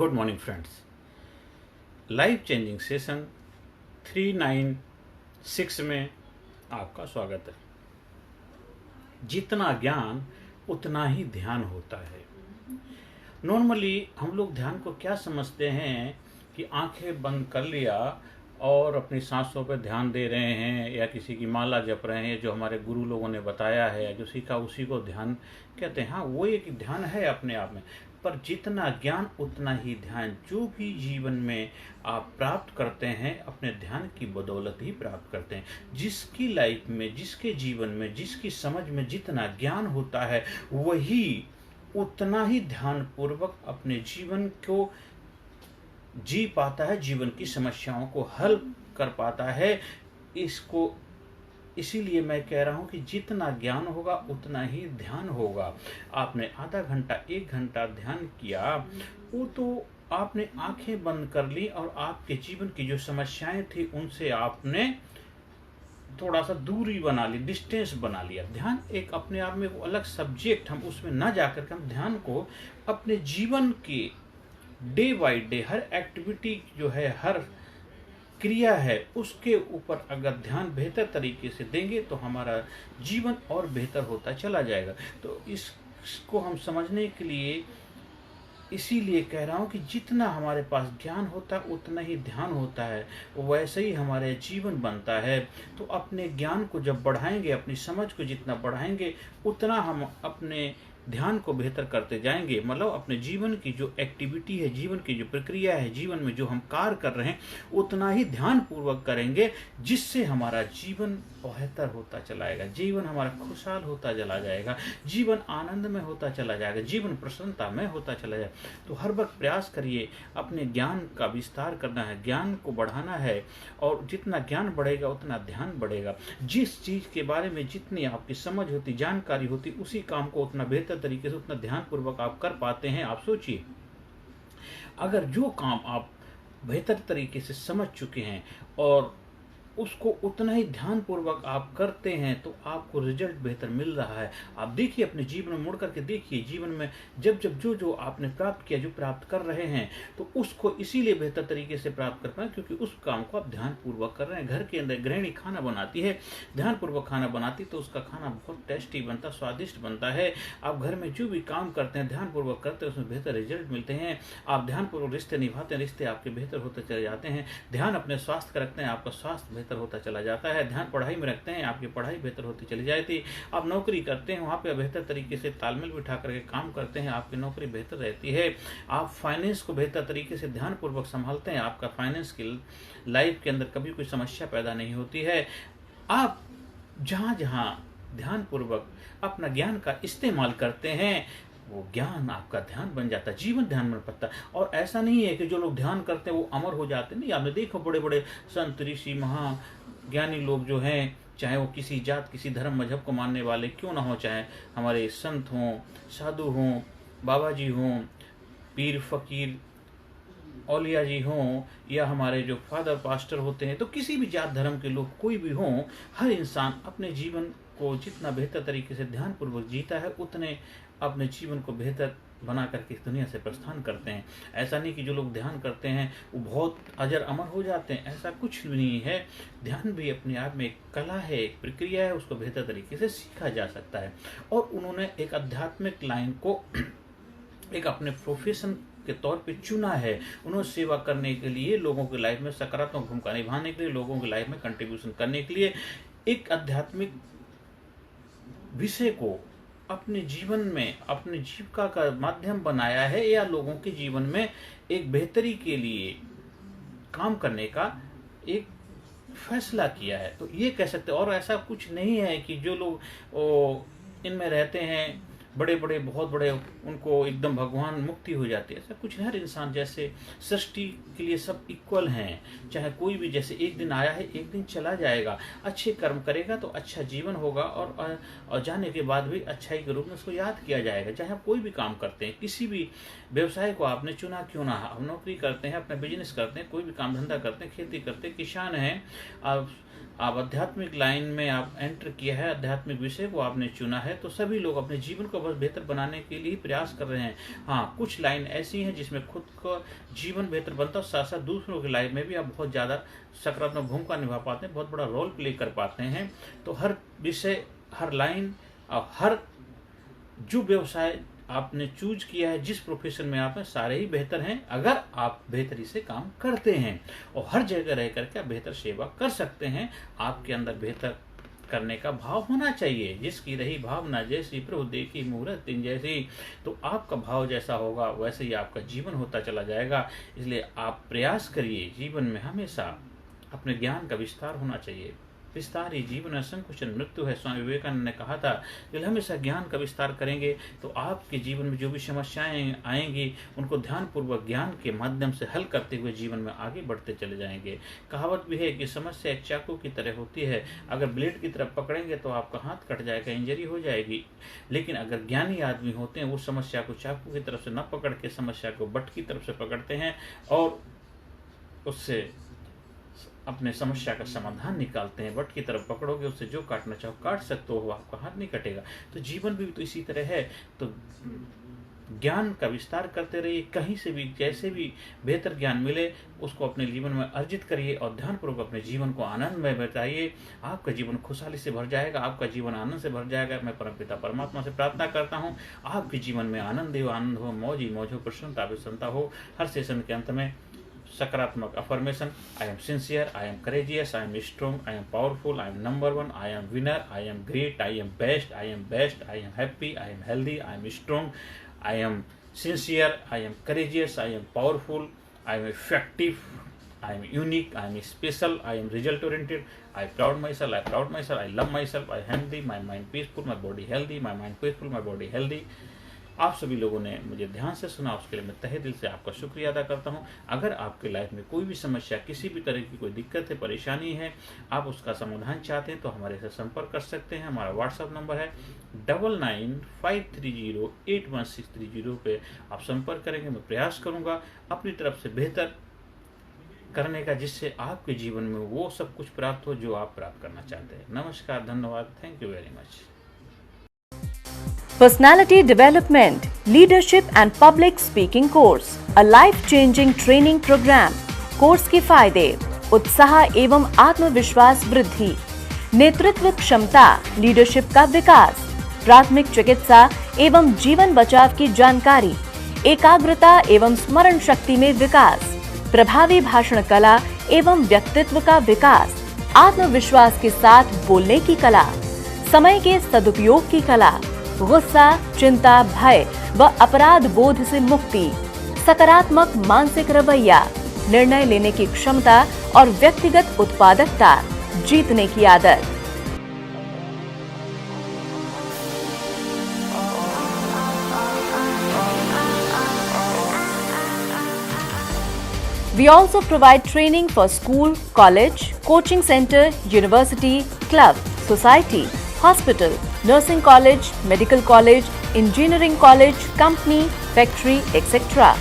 Good morning friends. Life changing session 396 में आपका स्वागत है। जितना ज्ञान उतना ही ध्यान होता है। नॉर्मली हम लोग ध्यान को क्या समझते हैं कि आंखें बंद कर लिया और अपनी सांसों पर ध्यान दे रहे हैं या किसी की माला जप रहे हैं, जो हमारे गुरु लोगों ने बताया है, जो सीखा उसी को ध्यान कहते हैं। हाँ, वो एक ध्यान है अपने आप में, पर जितना ज्ञान उतना ही ध्यान। जो भी जीवन में आप प्राप्त करते हैं अपने ध्यान की बदौलत ही प्राप्त करते हैं। जिसकी लाइफ में, जिसके जीवन में, जिसकी समझ में जितना ज्ञान होता है वही उतना ही ध्यान पूर्वक अपने जीवन को जी पाता है, जीवन की समस्याओं को हल कर पाता है। इसीलिए मैं कह रहा हूं कि जितना ज्ञान होगा उतना ही ध्यान होगा। आपने आधा घंटा 1 घंटा ध्यान किया, वो तो आपने आंखें बंद कर ली और आपके जीवन की जो समस्याएं थी उनसे आपने थोड़ा सा दूरी बना ली, डिस्टेंस बना लिया। ध्यान एक अपने आप में वो अलग सब्जेक्ट, हम उसमें ना जाकर के हम ध्यान को अपने जीवन के day by day her activity जो है, हर क्रिया है, उसके ऊपर अगर ध्यान बेहतर तरीके से देंगे तो हमारा जीवन और बेहतर होता चला जाएगा। तो इसको हम समझने के लिए इसीलिए कह रहा हूं कि जितना हमारे पास ज्ञान होता है उतना ही ध्यान होता है, वैसे ही हमारे जीवन बनता है। तो अपने ज्ञान को जब बढ़ाएंगे, अपनी समझ को जितना बढ़ाएंगे, उतना हम अपने ध्यान को बेहतर करते जाएंगे। मतलब अपने जीवन की जो एक्टिविटी है, जीवन की जो प्रक्रिया है, जीवन में जो हम कार्य कर रहे हैं उतना ही ध्यान पूर्वक करेंगे, जिससे हमारा जीवन बेहतर होता चला जाएगा, जीवन हमारा खुशहाल होता चला जाएगा, जीवन आनंद में होता चला जाएगा, जीवन प्रसन्नता में होता चला जाएगा। तो हर वक्त प्रयास करिए, अपने ज्ञान का विस्तार करना है, ज्ञान को बढ़ाना है, और जितना ज्ञान बढ़ेगा उतना ध्यान बढ़ेगा। जिस चीज के बारे में जितनी आपकी समझ होती, जानकारी होती, उसी काम को उतना बेहतर तरीके से, उतना ध्यान पूर्वक आप कर पाते हैं। आप सोचिए, अगर जो काम आप बेहतर तरीके से समझ चुके हैं और उसको उतना ही ध्यान पूर्वक आप करते हैं तो आपको रिजल्ट बेहतर मिल रहा है। आप देखिए, अपने जीवन में मुड़ करके देखिए, जीवन में जब जब जो जो आपने प्राप्त किया, जो प्राप्त कर रहे हैं, तो उसको इसीलिए बेहतर तरीके से प्राप्त कर पाए क्योंकि उस काम को आप ध्यान पूर्वक कर रहे हैं। घर के अंदर गृहिणी खाना बनाती है, ध्यान पूर्वक खाना बनाती तो उसका खाना बहुत टेस्टी बनता, स्वादिष्ट बनता है। आप घर में जो भी काम करते हैं, ध्यान पूर्वक करते हैं, उसमें बेहतर रिजल्ट मिलते हैं। आप ध्यान पूर्वक रिश्ते निभाते हैं, रिश्ते आपके बेहतर होते चले जाते हैं। ध्यान अपने स्वास्थ्य का रखते हैं, आपका स्वास्थ्य बेहतर होता चला जाता है। ध्यान पढ़ाई में रखते हैं, आपकी पढ़ाई बेहतर होती चली जाती है। आप नौकरी करते हैं, वहां पे बेहतर तरीके से तालमेल बिठा करके काम करते हैं, आपकी नौकरी बेहतर रहती है। आप फाइनेंस को बेहतर तरीके से ध्यान पूर्वक संभालते हैं, आपका फाइनेंस की लाइफ के अंदर कभी कोई समस्या पैदा नहीं होती है। आप जहां जहां ध्यान पूर्वक अपना ज्ञान का इस्तेमाल करते हैं, वो ज्ञान आपका ध्यान बन जाता है, जीवन ध्यान बन पाता है। और ऐसा नहीं है कि जो लोग ध्यान करते हैं वो अमर हो जाते हैं। नहीं, आपने देखो बड़े बड़े संत, ऋषि, महाज्ञानी लोग जो हैं, चाहे वो किसी जात, किसी धर्म, मजहब को मानने वाले क्यों ना हो, चाहे हमारे संत हों, साधु हों, बाबा जी हों, पीर फकीर औलिया जी हों, या हमारे जो फादर पास्टर होते हैं, तो किसी भी जात धर्म के लोग कोई भी हों, हर इंसान अपने जीवन को जितना बेहतर तरीके से ध्यान पूर्वक जीता है उतने अपने जीवन को बेहतर बना करके इस दुनिया से प्रस्थान करते हैं। ऐसा नहीं कि जो लोग ध्यान करते हैं वो बहुत अजर अमर हो जाते हैं, ऐसा कुछ भी नहीं है। ध्यान भी अपने आप में एक कला है, एक प्रक्रिया है, उसको बेहतर तरीके से सीखा जा सकता है। और उन्होंने एक आध्यात्मिक लाइन को एक अपने प्रोफेशन के तौर पे चुना है। उन्होंने सेवा करने के लिए, लोगों की लाइफ में सकारात्मक भूमिका निभाने के लिए, लोगों की लाइफ में कंट्रीब्यूशन करने के लिए एक आध्यात्मिक विषय को अपने जीवन में, अपने जीविका का माध्यम बनाया है, या लोगों के जीवन में एक बेहतरी के लिए काम करने का एक फैसला किया है। तो ये कह सकते हैं। और ऐसा कुछ नहीं है कि जो लोग इनमें रहते हैं बड़े बड़े, बहुत बड़े, उनको एकदम भगवान मुक्ति हो जाती है, ऐसा कुछ नहीं। हर इंसान जैसे सृष्टि के लिए सब इक्वल हैं, चाहे कोई भी, जैसे एक दिन आया है एक दिन चला जाएगा। अच्छे कर्म करेगा तो अच्छा जीवन होगा, और जाने के बाद भी अच्छाई के रूप में उसको याद किया जाएगा। चाहे आप कोई भी काम करते हैं, किसी भी व्यवसाय को आपने चुना क्यों ना, हम नौकरी करते हैं, अपना बिजनेस करते हैं, कोई भी काम धंधा करते हैं, खेती करते हैं, किसान हैं, आप आप आध्यात्मिक लाइन में आप एंटर किया है, आध्यात्मिक विषय को आपने चुना है, तो सभी लोग अपने जीवन को बस बेहतर बनाने के लिए प्रयास कर रहे हैं। हाँ, कुछ लाइन ऐसी हैं जिसमें खुद का जीवन बेहतर बनता है, साथ साथ दूसरों की लाइफ में भी आप बहुत ज़्यादा सकारात्मक भूमिका निभा पाते हैं, बहुत बड़ा रोल प्ले कर पाते हैं। तो हर विषय, हर लाइन और हर जो व्यवसाय आपने चूज किया है, जिस प्रोफेशन में आप हैं, सारे ही बेहतर हैं अगर आप बेहतरी से काम करते हैं, और हर जगह रह करके आप बेहतर सेवा कर सकते हैं। आपके अंदर बेहतर करने का भाव होना चाहिए। जिसकी रही भावना जैसी, प्रभु देखी मुहूर्त दिन जैसी, तो आपका भाव जैसा होगा वैसे ही आपका जीवन होता चला जाएगा। इसलिए आप प्रयास करिए, जीवन में हमेशा अपने ज्ञान का विस्तार होना चाहिए। विस्तार ही जीवन संकुचन मृत्यु है। स्वामी विवेकानंद ने कहा था कि हमेशा ज्ञान का विस्तार करेंगे तो आपके जीवन में जो भी समस्याएं आएंगी उनको ध्यानपूर्वक ज्ञान के माध्यम से हल करते हुए जीवन में आगे बढ़ते चले जाएंगे। कहावत भी है कि समस्या एक चाकू की तरह होती है, अगर ब्लेड की तरफ पकड़ेंगे तो आपका हाथ कट जाएगा, इंजरी हो जाएगी। लेकिन अगर ज्ञानी आदमी होते हैं वो समस्या को चाकू की तरफ से न पकड़ के समस्या को बट की तरफ से पकड़ते हैं और उससे अपने समस्या का समाधान निकालते हैं। बट की तरफ पकड़ोगे, उससे जो काटना चाहो काट सकते हो, आपका हाथ नहीं कटेगा। तो जीवन भी तो इसी तरह है। तो ज्ञान का विस्तार करते रहिए, कहीं से भी जैसे भी बेहतर ज्ञान मिले उसको अपने जीवन में अर्जित करिए और ध्यानपूर्वक अपने जीवन को आनंदमय बताइए। आपका जीवन खुशहाली से भर जाएगा, आपका जीवन आनंद से भर जाएगा। मैं परमपिता परमात्मा से प्रार्थना करता हूँ आपके जीवन में आनंद हो, मौज ही मौज हो, प्रसन्नता प्रसन्नता हो। हर सेशन के अंत में सकारात्मक affirmation, I am sincere, I am courageous, I am strong, I am powerful, I am number one, I am winner, I am great, I am best, I am best, I am happy, I am healthy, I am strong, I am sincere, I am courageous, I am powerful, I am effective, I am unique, I am special, I am result oriented, I proud myself, I love myself, I am healthy, my mind peaceful, my body healthy, my mind peaceful, my body healthy। आप सभी लोगों ने मुझे ध्यान से सुना, उसके लिए मैं तहे दिल से आपका शुक्रिया अदा करता हूं। अगर आपके लाइफ में कोई भी समस्या, किसी भी तरह की कोई दिक्कत है, परेशानी है, आप उसका समाधान चाहते हैं तो हमारे से संपर्क कर सकते हैं। हमारा व्हाट्सएप नंबर है 9953081630 पे आप संपर्क करेंगे। मैं प्रयास करूंगा अपनी तरफ से बेहतर करने का, जिससे आपके जीवन में वो सब कुछ प्राप्त हो जो आप प्राप्त करना चाहते हैं। नमस्कार, धन्यवाद, thank you very much. Personality Development, Leadership and Public Speaking Course, a life-changing training program। Course के फायदे: उत्साह एवं आत्मविश्वास वृद्धि, नेतृत्व क्षमता, लीडरशिप का विकास, प्राथमिक चिकित्सा एवं जीवन बचाव की जानकारी, एकाग्रता एवं स्मरण शक्ति में विकास, प्रभावी भाषण कला एवं व्यक्तित्व का विकास, आत्मविश्वास के साथ बोलने की कला, समय के सदुपयोग की कला, गुस्सा, चिंता, भय व अपराध बोध से मुक्ति, सकारात्मक मानसिक रवैया, निर्णय लेने की क्षमता और व्यक्तिगत उत्पादकता, जीतने की आदत। We also provide training for school, college, coaching center, university, club, society, hospital, nursing college, medical college, engineering college, company, factory, etc.